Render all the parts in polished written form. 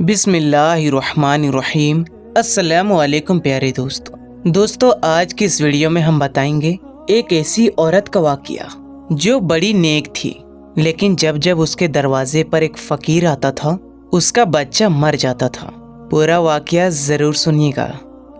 بسم اللہ الرحمن الرحیم۔ السلام علیکم پیارے دوستو آج کی اس ویڈیو میں ہم بتائیں گے ایک ایسی عورت کا واقعہ جو بڑی نیک تھی، لیکن جب اس کے دروازے پر ایک فقیر آتا تھا اس کا بچہ مر جاتا تھا۔ پورا واقعہ ضرور سنیے گا۔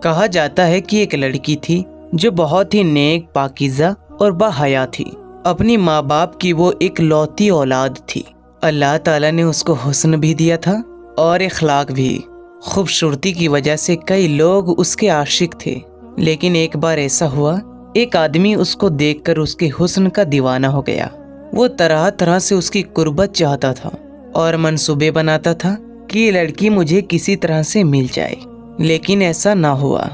کہا جاتا ہے کہ ایک لڑکی تھی جو بہت ہی نیک، پاکیزہ اور باحیا تھی۔ اپنی ماں باپ کی وہ ایک لوتی اولاد تھی۔ اللہ تعالیٰ نے اس کو حسن بھی دیا تھا اور اخلاق بھی۔ خوبصورتی کی وجہ سے کئی لوگ اس کے عاشق تھے، لیکن ایک بار ایسا ہوا، ایک آدمی اس کو دیکھ کر اس کے حسن کا دیوانہ ہو گیا۔ وہ طرح طرح سے اس کی قربت چاہتا تھا اور منصوبے بناتا تھا کہ یہ لڑکی مجھے کسی طرح سے مل جائے، لیکن ایسا نہ ہوا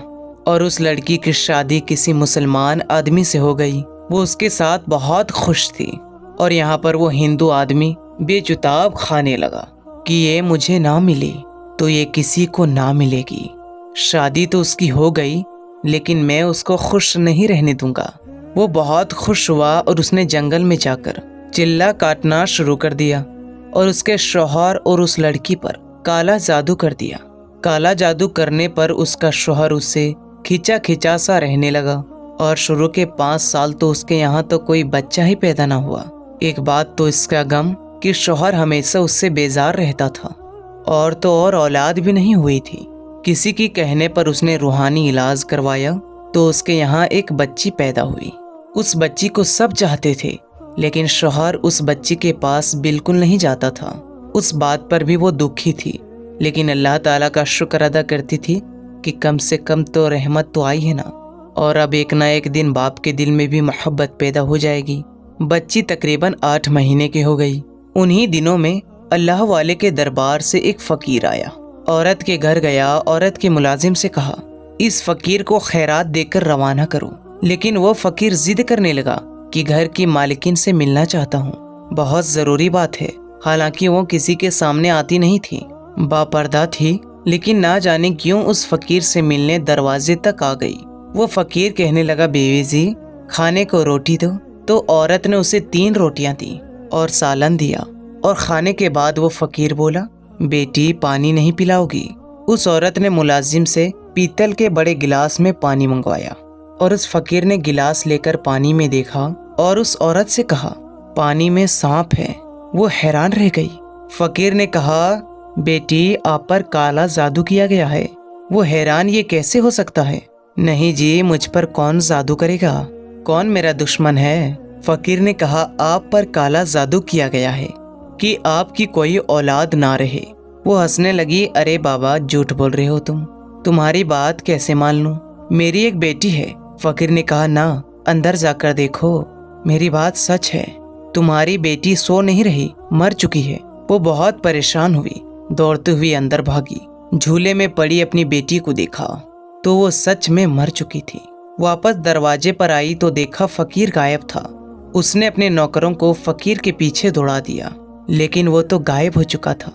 اور اس لڑکی کی شادی کسی مسلمان آدمی سے ہو گئی۔ وہ اس کے ساتھ بہت خوش تھی اور یہاں پر وہ ہندو آدمی بے چتاب کھانے لگا کہ یہ مجھے نہ ملی تو یہ کسی کو نہ ملے گی۔ شادی تو اس کی ہو گئی، لیکن میں اس کو خوش نہیں رہنے دوں گا۔ وہ بہت خوش ہوا اور اس نے جنگل میں جا کر چلا کاٹنا شروع کر دیا اور اس کے شوہر اور اس لڑکی پر کالا جادو کر دیا۔ کالا جادو کرنے پر اس کا شوہر اس سے کھچا سا رہنے لگا اور شروع کے 5 سال تو اس کے یہاں تو کوئی بچہ ہی پیدا نہ ہوا۔ ایک بات تو اس کا غم کہ شوہر ہمیشہ اس سے بیزار رہتا تھا اور تو اور اولاد بھی نہیں ہوئی تھی۔ کسی کی کہنے پر اس نے روحانی علاج کروایا تو اس کے یہاں ایک بچی پیدا ہوئی۔ اس بچی کو سب چاہتے تھے، لیکن شوہر اس بچی کے پاس بالکل نہیں جاتا تھا۔ اس بات پر بھی وہ دکھی تھی، لیکن اللہ تعالیٰ کا شکر ادا کرتی تھی کہ کم سے کم تو رحمت تو آئی ہے نا، اور اب ایک نہ ایک دن باپ کے دل میں بھی محبت پیدا ہو جائے گی۔ بچی تقریباً 8 مہینے کی ہو گئی۔ انہی دنوں میں اللہ والے کے دربار سے ایک فقیر آیا۔ عورت کے گھر گیا، عورت کے ملازم سے کہا اس فقیر کو خیرات دے کر روانہ کرو، لیکن وہ فقیر ضد کرنے لگا کہ گھر کی مالکن سے ملنا چاہتا ہوں، بہت ضروری بات ہے۔ حالانکہ وہ کسی کے سامنے آتی نہیں تھی، باپردہ تھی، لیکن نہ جانے کیوں اس فقیر سے ملنے دروازے تک آ گئی۔ وہ فقیر کہنے لگا بیوی جی کھانے کو روٹی دو، تو عورت نے اسے 3 روٹیاں دیں اور سالن دیا، اور کھانے کے بعد وہ فقیر بولا بیٹی پانی نہیں پلاؤ گی؟ اس عورت نے ملازم سے پیتل کے بڑے گلاس میں پانی منگوایا اور اس فقیر نے گلاس لے کر پانی میں دیکھا اور اس عورت سے کہا پانی میں سانپ ہے۔ وہ حیران رہ گئی۔ فقیر نے کہا بیٹی آپ پر کالا جادو کیا گیا ہے۔ وہ حیران یہ کیسے ہو سکتا ہے؟ نہیں جی مجھ پر کون جادو کرے گا؟ کون میرا دشمن ہے؟ فقیر نے کہا آپ پر کالا جادو کیا گیا ہے کہ آپ کی کوئی اولاد نہ رہے۔ وہ ہنسنے لگی، ارے بابا جھوٹ بول رہے ہو تمہاری بات کیسے مان لوں؟ میری ایک بیٹی ہے۔ فقیر نے کہا نہ، اندر جا کر دیکھو، میری بات سچ ہے، تمہاری بیٹی سو نہیں رہی، مر چکی ہے۔ وہ بہت پریشان ہوئی، دوڑتے ہوئی اندر بھاگی، جھولے میں پڑی اپنی بیٹی کو دیکھا تو وہ سچ میں مر چکی تھی۔ واپس دروازے پر آئی تو دیکھا فقیر غائب تھا۔ اس نے اپنے نوکروں کو فقیر کے پیچھے دوڑا دیا، لیکن وہ تو غائب ہو چکا تھا۔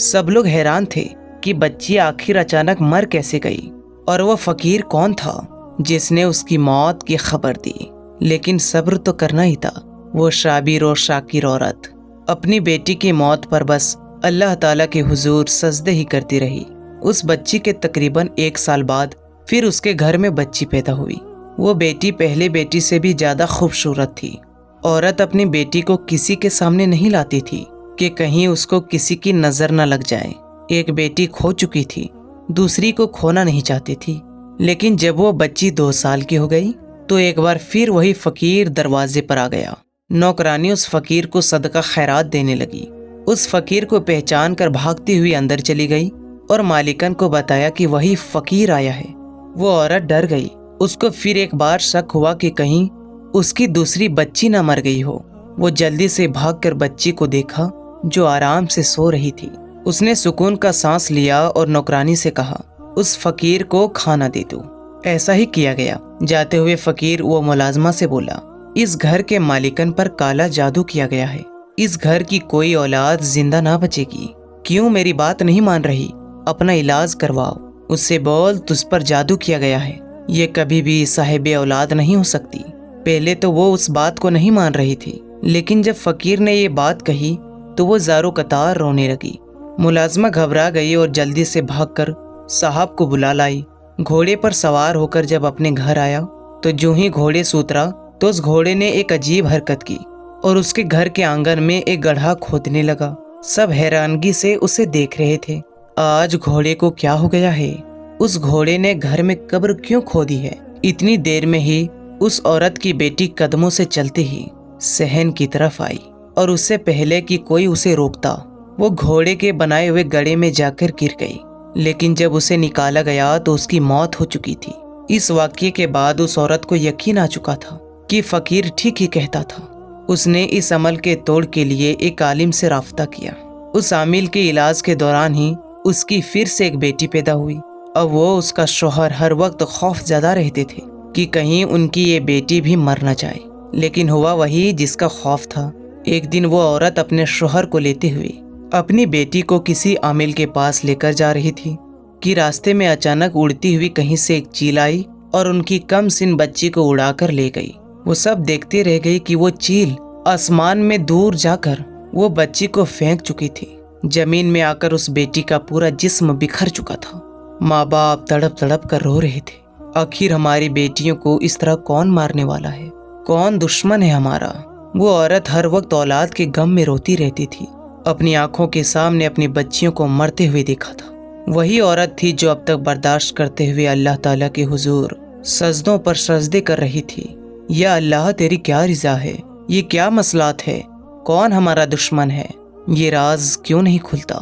سب لوگ حیران تھے کہ بچی آخر اچانک مر کیسے گئی، اور وہ فقیر کون تھا جس نے اس کی موت کی خبر دی۔ لیکن صبر تو کرنا ہی تھا۔ وہ شابیر اور شاکر عورت اپنی بیٹی کی موت پر بس اللہ تعالیٰ کے حضور سجدے ہی کرتی رہی۔ اس بچی کے تقریباً 1 سال بعد پھر اس کے گھر میں بچی پیدا ہوئی۔ وہ بیٹی پہلے بیٹی سے بھی زیادہ خوبصورت تھی۔ عورت اپنی بیٹی کو کسی کے سامنے نہیں لاتی تھی کہ کہیں اس کو کسی کی نظر نہ لگ جائے۔ ایک بیٹی کھو چکی تھی، دوسری کو کھونا نہیں چاہتی تھی، لیکن جب وہ بچی 2 سال کی ہو گئی تو ایک بار پھر وہی فقیر دروازے پر آ گیا۔ نوکرانی اس فقیر کو صدقہ خیرات دینے لگی۔ اس فقیر کو پہچان کر بھاگتی ہوئی اندر چلی گئی اور مالکن کو بتایا کہ وہی فقیر آیا ہے۔ وہ عورت ڈر گئی۔ اس کو پھر ایک بار شک ہوا کہ کہیں اس کی دوسری بچی نہ مر گئی ہو۔ وہ جلدی سے بھاگ کر بچی کو دیکھا جو آرام سے سو رہی تھی۔ اس نے سکون کا سانس لیا اور نوکرانی سے کہا اس فقیر کو کھانا دے دو۔ ایسا ہی کیا گیا۔ جاتے ہوئے فقیر وہ ملازمہ سے بولا اس گھر کے مالکن پر کالا جادو کیا گیا ہے، اس گھر کی کوئی اولاد زندہ نہ بچے گی۔ کیوں میری بات نہیں مان رہی؟ اپنا علاج کرواؤ، اس سے بول تجھ پر جادو کیا گیا ہے، یہ کبھی بھی صاحب اولاد نہیں ہو سکتی۔ پہلے تو وہ اس بات کو نہیں مان رہی تھی، لیکن جب فقیر نے یہ بات کہی تو وہ زارو قطار رونے لگی मुलाजमा घबरा गई और जल्दी से भागकर साहब को बुला लाई। घोड़े पर सवार होकर जब अपने घर आया तो जो ही घोड़े से उतरा तो उस घोड़े ने एक अजीब हरकत की और उसके घर के आंगन में एक गड्ढा खोदने लगा। सब हैरानगी से उसे देख रहे थे। आज घोड़े को क्या हो गया है? उस घोड़े ने घर में कब्र क्यों खोदी है? इतनी देर में ही उस औरत की बेटी कदमों से चलते ही सहन की तरफ आई और उससे पहले कि कोई उसे रोकता वो घोड़े के बनाए हुए गड्ढे में जाकर गिर गई। लेकिन जब उसे निकाला गया तो उसकी मौत हो चुकी थी। इस वाक्ये के बाद उस औरत को यकीन आ चुका था कि फकीर ठीक ही कहता था। उसने इस अमल के तोड़ के लिए एक आलिम से राब्ता किया। उस आमिल के इलाज के दौरान ही उसकी फिर से एक बेटी पैदा हुई। अब वो उसका शौहर हर वक्त खौफजदा रहते थे कि कहीं उनकी ये बेटी भी मर न जाए। लेकिन हुआ वही जिसका खौफ था। एक दिन वो औरत अपने शौहर को लेते हुए अपनी बेटी को किसी आमिल के पास लेकर जा रही थी कि रास्ते में अचानक उड़ती हुई कहीं से एक चील आई और उनकी कम सिन बच्ची को उड़ाकर ले गई। वो सब देखते रह गई कि वो चील आसमान में दूर जाकर वो बच्ची को फेंक चुकी थी। जमीन में आकर उस बेटी का पूरा जिस्म बिखर चुका था। माँ बाप तड़प तड़प कर रो रहे थे। आखिर हमारी बेटियों को इस तरह कौन मारने वाला है? कौन दुश्मन है हमारा? वो औरत हर वक्त औलाद के गम में रोती रहती थी। अपनी आंखों के सामने अपनी बच्चियों को मरते हुए देखा था। वही औरत थी जो अब तक बर्दाश्त करते हुए अल्लाह ताला के हुजूर सजदों पर सजदे कर रही थी। या अल्लाह तेरी क्या रिजा है? ये क्या मसलात है? कौन हमारा दुश्मन है? ये राज क्यों नहीं खुलता?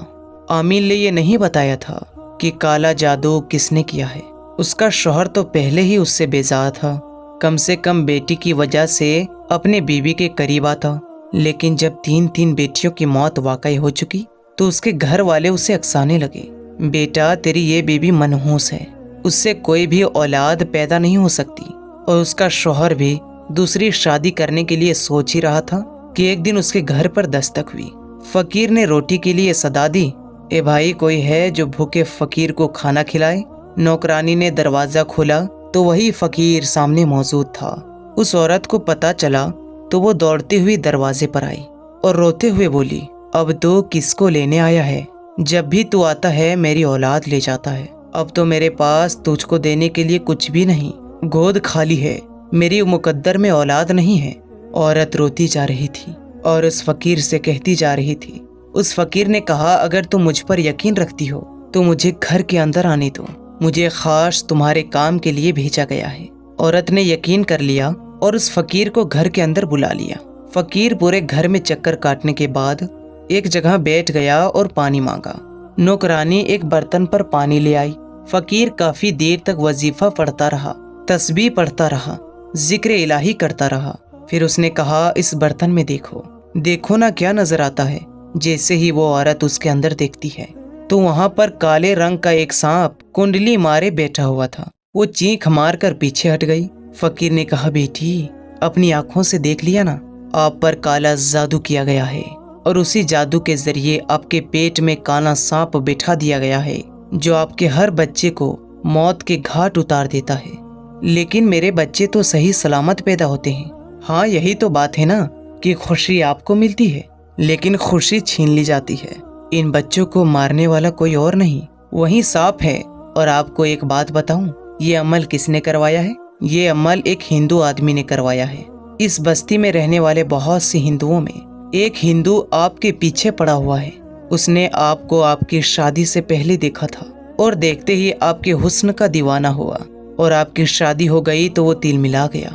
आमिल ने ये नहीं बताया था कि काला जादू किसने किया है। उसका शौहर तो पहले ही उससे बेजार था। कम से कम बेटी की वजह से अपने बीवी के करीब आता। लेकिन जब 3 बेटियों की मौत वाकई हो चुकी तो उसके घर वाले उसे अकसाने लगे। बेटा तेरी ये बीवी मनहूस है, उससे कोई भी औलाद पैदा नहीं हो सकती। और उसका शौहर भी दूसरी शादी करने के लिए सोच ही रहा था कि एक दिन उसके घर पर दस्तक हुई। फकीर ने रोटी के लिए सदा दी। ए भाई कोई है जो भूखे फकीर को खाना खिलाए? नौकरानी ने दरवाजा खोला तो वही फकीर सामने मौजूद था। उस औरत को पता चला तो वो दौड़ती हुई दरवाजे पर आई और रोते हुए बोली, अब तो किसको लेने आया है? जब भी तू आता है मेरी औलाद ले जाता है। अब तो मेरे पास तुझको देने के लिए कुछ भी नहीं, गोद खाली है, मेरी मुकद्दर में औलाद नहीं है। औरत रोती जा रही थी और उस फकीर से कहती जा रही थी। उस फकीर ने कहा, अगर तुम मुझ पर यकीन रखती हो तो मुझे घर के अंदर आने दो, मुझे खास तुम्हारे काम के लिए भेजा गया है। औरत ने यकीन कर लिया और उस फकीर को घर के अंदर बुला लिया। फकीर पूरे घर में चक्कर काटने के बाद एक जगह बैठ गया और पानी मांगा। नौकरानी एक बर्तन पर पानी ले आई। फकीर काफी देर तक वजीफा पढ़ता रहा, तस्बीह पढ़ता रहा, जिक्र इलाही करता रहा। फिर उसने कहा, इस बर्तन में देखो, देखो ना क्या नजर आता है। जैसे ही वो औरत उसके अंदर देखती है तो वहां पर काले रंग का एक सांप कुंडली मारे बैठा हुआ था। वो चीख मार कर पीछे हट गई। फकीर ने कहा, बेटी अपनी आंखों से देख लिया ना, आप पर काला जादू किया गया है और उसी जादू के जरिए आपके पेट में काला सांप बिठा दिया गया है जो आपके हर बच्चे को मौत के घाट उतार देता है। लेकिन मेरे बच्चे तो सही सलामत पैदा होते हैं। हाँ यही तो बात है ना कि खुशी आपको मिलती है लेकिन खुशी छीन ली जाती है। इन बच्चों को मारने वाला कोई और नहीं, वही सांप है। और आपको एक बात बताऊं, ये अमल किसने करवाया है? ये अमल एक हिंदू आदमी ने करवाया है। इस बस्ती में रहने वाले बहुत से हिंदुओं में एक हिंदू आपके पीछे पड़ा हुआ है। उसने आपको आपकी शादी से पहले देखा था और देखते ही आपके हुस्न का दीवाना हुआ और आपकी शादी हो गई तो वो तिल मिला गया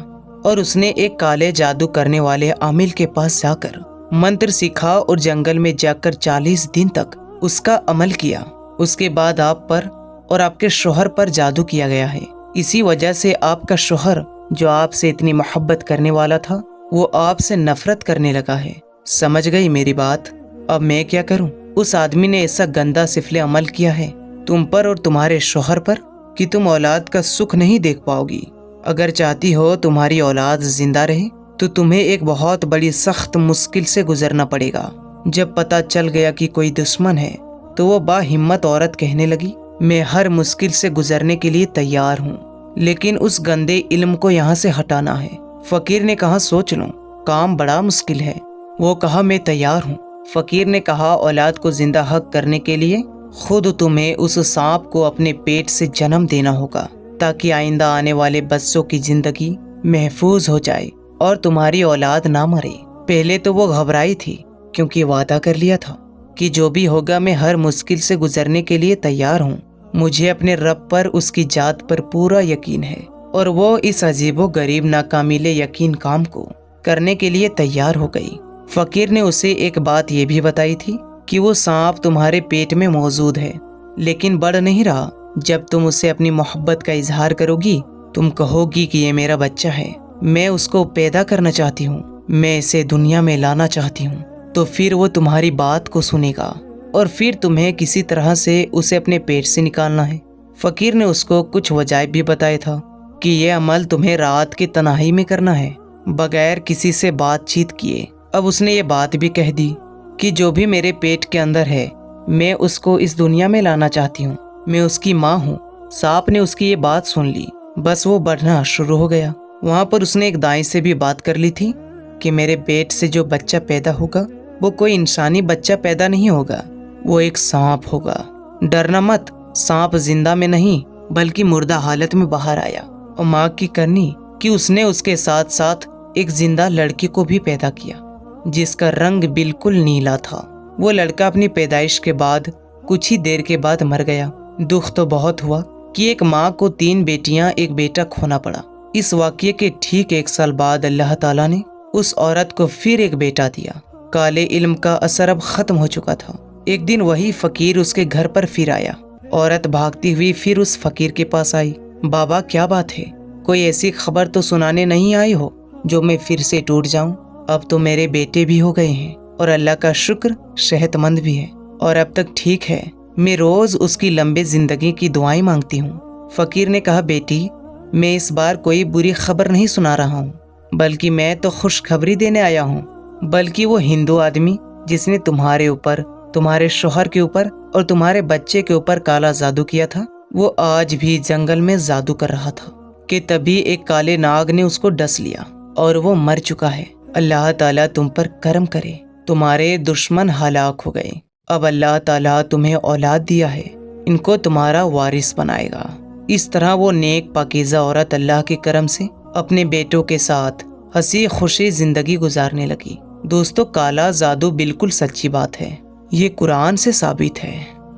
और उसने एक काले जादू करने वाले आमिल के पास जाकर मंत्र सीखा और जंगल में जाकर 40 दिन तक उसका अमल किया। उसके बाद आप पर और आपके शौहर पर जादू किया गया है। इसी वजह से आपका शौहर जो आपसे इतनी मोहब्बत करने वाला था वो आपसे नफरत करने लगा है। समझ गई मेरी बात? अब मैं क्या करूं? उस आदमी ने ऐसा गंदा सिफले अमल किया है तुम पर और तुम्हारे शौहर पर कि तुम औलाद का सुख नहीं देख पाओगी। अगर चाहती हो तुम्हारी औलाद जिंदा रहे तो तुम्हें एक बहुत बड़ी सख्त मुश्किल से गुजरना पड़ेगा। जब पता चल गया कि कोई दुश्मन है तो वो बाहिम्मत औरत कहने लगी, मैं हर मुश्किल से गुजरने के लिए तैयार हूँ, लेकिन उस गंदे इल्म को यहाँ से हटाना है। फकीर ने कहा, सोच लो, काम बड़ा मुश्किल है। वो कहा, मैं तैयार हूँ। फकीर ने कहा, औलाद को जिंदा हक करने के लिए खुद तुम्हें उस सांप को अपने पेट से जन्म देना होगा, ताकि आइंदा आने वाले बच्चों की जिंदगी महफूज हो जाए और तुम्हारी औलाद ना मरे। पहले तो वो घबराई थी, क्योंकि वादा कर लिया था कि जो भी होगा मैं हर मुश्किल से गुजरने के लिए तैयार हूँ। मुझे अपने रब पर, उसकी जात पर पूरा यकीन है और वो इस अजीबो गरीब नाकामिले यकीन काम को करने के लिए तैयार हो गई। फकीर ने उसे एक बात ये भी बताई थी कि वो सांप तुम्हारे पेट में मौजूद है, लेकिन बढ़ नहीं रहा। जब तुम उसे अपनी मोहब्बत का इजहार करोगी, तुम कहोगी कि ये मेरा बच्चा है, मैं उसको पैदा करना चाहती हूँ, मैं इसे दुनिया में लाना चाहती हूँ, तो फिर वो तुम्हारी बात को सुनेगा और फिर तुम्हें किसी तरह से उसे अपने पेट से निकालना है। फकीर ने उसको कुछ वजाइब भी बताया था कि ये अमल तुम्हें रात की तन्हाई में करना है, बगैर किसी से बातचीत किए। अब उसने ये बात भी कह दी कि जो भी मेरे पेट के अंदर है, मैं उसको इस दुनिया में लाना चाहती हूँ, मैं उसकी माँ हूँ। सांप ने उसकी ये बात सुन ली, बस वो बढ़ना शुरू हो गया। वहाँ पर उसने एक दाई से भी बात कर ली थी कि मेरे पेट से जो बच्चा पैदा होगा वो कोई इंसानी बच्चा पैदा नहीं होगा, वो एक सांप होगा। डरना मत, सांप जिंदा में नहीं बल्कि मुर्दा हालत में बाहर आया। और माँ की करनी कि उसने उसके साथ साथ एक जिंदा लड़की को भी पैदा किया, जिसका रंग बिल्कुल नीला था। वो लड़का अपनी पैदाइश के बाद कुछ ही देर के बाद मर गया। दुख तो बहुत हुआ कि एक माँ को 3 बेटियां एक बेटा खोना पड़ा। इस वाक़ये के ठीक 1 साल बाद अल्लाह ताला ने उस औरत को फिर एक बेटा दिया। काले इल्म का असर अब खत्म हो चुका था। एक दिन वही फकीर उसके घर पर फिर आया। औरत भागती हुई फिर उस फकीर के पास आई। बाबा, क्या बात है? कोई ऐसी खबर तो सुनाने नहीं आई हो जो मैं फिर से टूट जाऊं? अब तो मेरे बेटे भी हो गए हैं और अल्लाह का शुक्र सेहतमंद भी है और अब तक ठीक है। मैं रोज उसकी लंबे जिंदगी की दुआएं मांगती हूँ। फकीर ने कहा, बेटी, मैं इस बार कोई बुरी खबर नहीं सुना रहा हूँ, बल्कि मैं तो खुशखबरी देने आया हूँ। बल्कि वो हिंदू आदमी जिसने तुम्हारे ऊपर, तुम्हारे शोहर के ऊपर और तुम्हारे बच्चे के ऊपर काला जादू किया था, वो आज भी जंगल में जादू कर रहा था कि तभी एक काले नाग ने उसको डस लिया और वो मर चुका है। अल्लाह ताला तुम पर करम करे, तुम्हारे दुश्मन हलाक हो गए। अब अल्लाह ताला तुम्हें औलाद दिया है, इनको तुम्हारा वारिस बनाएगा। इस तरह वो नेक पाकीज़ा औरत अल्लाह के करम से अपने बेटों के साथ हंसी खुशी जिंदगी गुजारने लगी। दोस्तों, काला जादू बिल्कुल सच्ची बात है, ये कुरान से साबित है।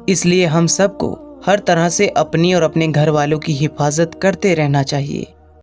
इसलिए हम सबको हर तरह से अपनी और अपने घर वालों की हिफाजत करते रहना चाहिए।